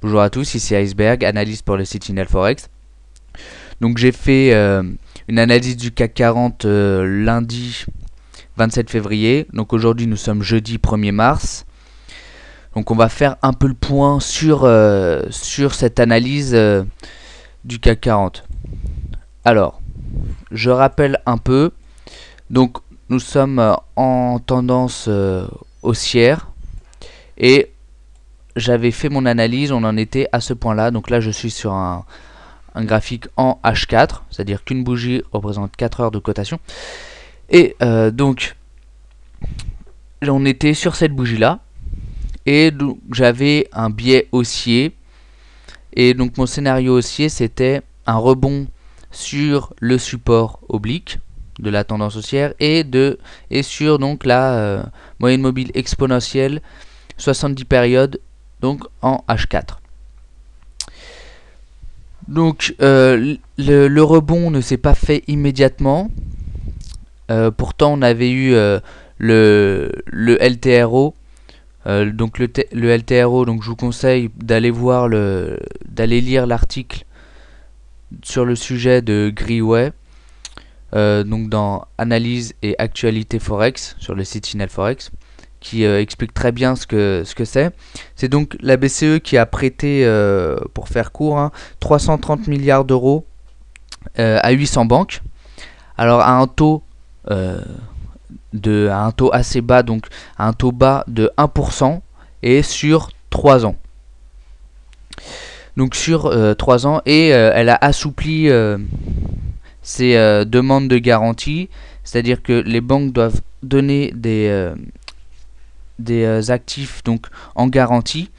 Bonjour à tous, ici Iceberg, analyse pour le site Forex. Donc j'ai fait une analyse du CAC 40 lundi 27 février. Donc aujourd'hui nous sommes jeudi 1er mars. Donc on va faire un peu le point sur cette analyse du CAC 40. Alors, je rappelle un peu. Donc nous sommes en tendance haussière et j'avais fait mon analyse, on en était à ce point là. Donc là je suis sur un graphique en H4, c'est-à-dire qu'une bougie représente 4 heures de cotation. Et donc on était sur cette bougie là et donc j'avais un biais haussier et donc mon scénario haussier c'était un rebond sur le support oblique de la tendance haussière et sur donc la moyenne mobile exponentielle 70 périodes donc en H4. Donc le rebond ne s'est pas fait immédiatement. Pourtant on avait eu le LTRO. Donc le LTRO, donc je vous conseille d'aller lire l'article sur le sujet de Griway, donc dans Analyse et Actualité Forex sur le site Finel Forex, qui explique très bien ce que c'est. C'est donc la BCE qui a prêté, pour faire court, 330 milliards d'euros à 800 banques. Alors à un taux assez bas, donc à un taux bas de 1% et sur 3 ans. Donc sur 3 ans, et elle a assoupli ses demandes de garantie, c'est-à-dire que les banques doivent donner des actifs donc en garantie,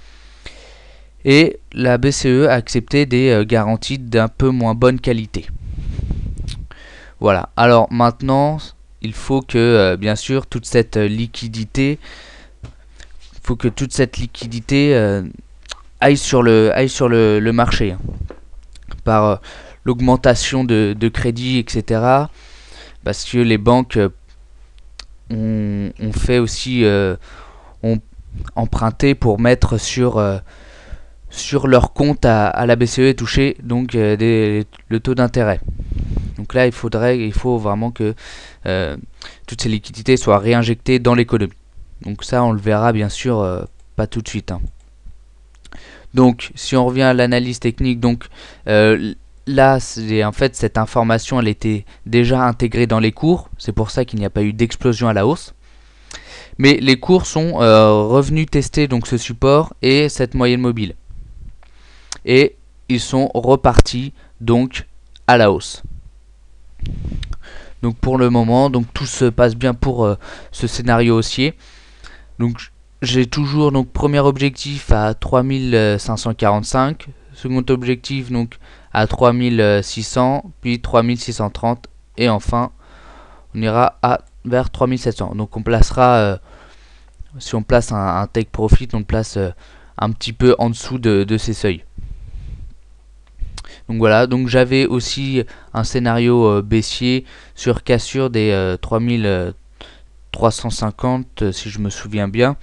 et la BCE a accepté des garanties d'un peu moins bonne qualité. Voilà, alors maintenant il faut que bien sûr toute cette liquidité aille sur le marché, par l'augmentation de crédit, etc. Parce que les banques ont fait aussi ont emprunté pour mettre sur leur compte à la BCE et toucher donc le taux d'intérêt. Donc là il faut vraiment que toutes ces liquidités soient réinjectées dans l'économie. Donc ça on le verra bien sûr pas tout de suite. Donc si on revient à l'analyse technique, donc là c'est en fait cette information elle était déjà intégrée dans les cours, c'est pour ça qu'il n'y a pas eu d'explosion à la hausse. Mais les cours sont revenus tester donc ce support et cette moyenne mobile. Et ils sont repartis donc à la hausse. Donc pour le moment, donc tout se passe bien pour ce scénario haussier. Donc j'ai toujours donc premier objectif à 3545, second objectif donc à 3600, puis 3630 et enfin on ira vers 3700. Donc on placera, si on place un take profit, on place un petit peu en dessous de ces seuils. Donc voilà, donc j'avais aussi un scénario baissier sur cassure des 3350 si je me souviens bien.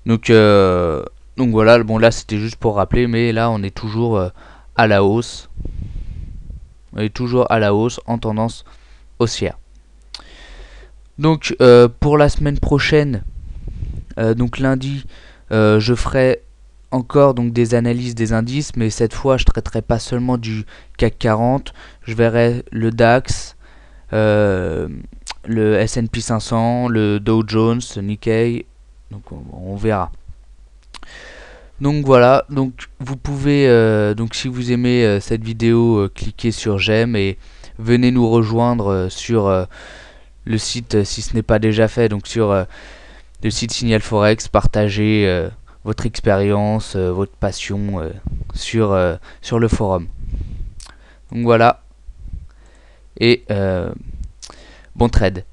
Donc voilà, bon là c'était juste pour rappeler, mais là on est toujours à la hausse. On est toujours à la hausse en tendance haussière. Donc pour la semaine prochaine, donc lundi, je ferai encore donc des analyses des indices, mais cette fois je traiterai pas seulement du CAC 40, je verrai le DAX, le S&P 500, le Dow Jones, le Nikkei, donc on verra. Donc voilà, donc vous pouvez, donc si vous aimez cette vidéo, cliquez sur j'aime et venez nous rejoindre sur le site si ce n'est pas déjà fait, donc sur le site Signal Forex, partagez votre expérience, votre passion sur le forum. Donc voilà, et bon trade.